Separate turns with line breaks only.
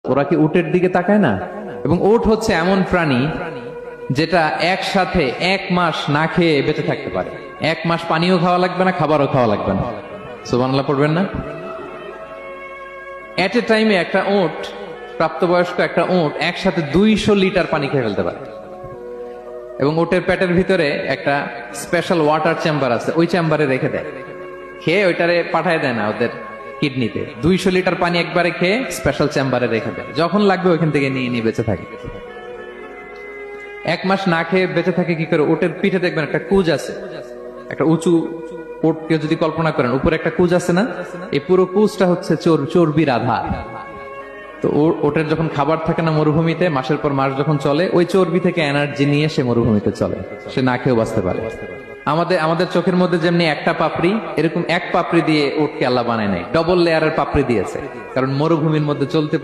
ওরা কি উটের দিকে তাকায় না? এবং উট হচ্ছে এমন প্রাণী যেটা একসাথে 1 মাস না খেয়ে বেঁচে থাকতে পারে। 1 মাস পানিও খাওয়া লাগবে না, খাবারও খাওয়া লাগবে না। সুবহানাল্লাহ পড়বেন না? এট এ টাইমে একটা উট, প্রাপ্তবয়স্ক একটা উট একসাথে 200 লিটার পানি খেয়ে ফেলতে পারে। এবং উটের পেটের ভিতরে একটা স্পেশাল ওয়াটার চেম্বার আছে, ওই চেম্বারে রেখে দেয়, খেয়ে ওইটারে পাঠায় দেয় না ওদের কিডনিতে। 200 লিটার পানি একবারে খেয়ে স্পেশাল চেম্বারে রেখে দেয়, যখন লাগবে ওইখান থেকে নিয়ে নিয়ে বেঁচে থাকে। 1 মাস না খেয়ে বেঁচে থাকে কি করে? উটের পিঠে দেখবেন একটা কুজ আছে, একটা উঁচু উটকে যদি কল্পনা করেন, উপরে একটা কুজ আছে না, এই পুরো কুজটা হচ্ছে চর্বির আধার। তো ওটের যখন খাবার থাকে না মরুভূমিতে, মাসের পর মাস যখন চলে, ওই চর্বি থেকে এনার্জি নিয়ে সে মরুভূমিতে চলে, সে না খেয়েও বাঁচতে পারে। আমাদের চোখের মধ্যে যেমনি একটা পাপড়ি, এরকম এক পাপড়ি দিয়ে উটকে আল্লাহ বানায় নাই, ডবল লেয়ারের পাপড়ি দিয়েছে, কারণ মরুভূমির মধ্যে চলতে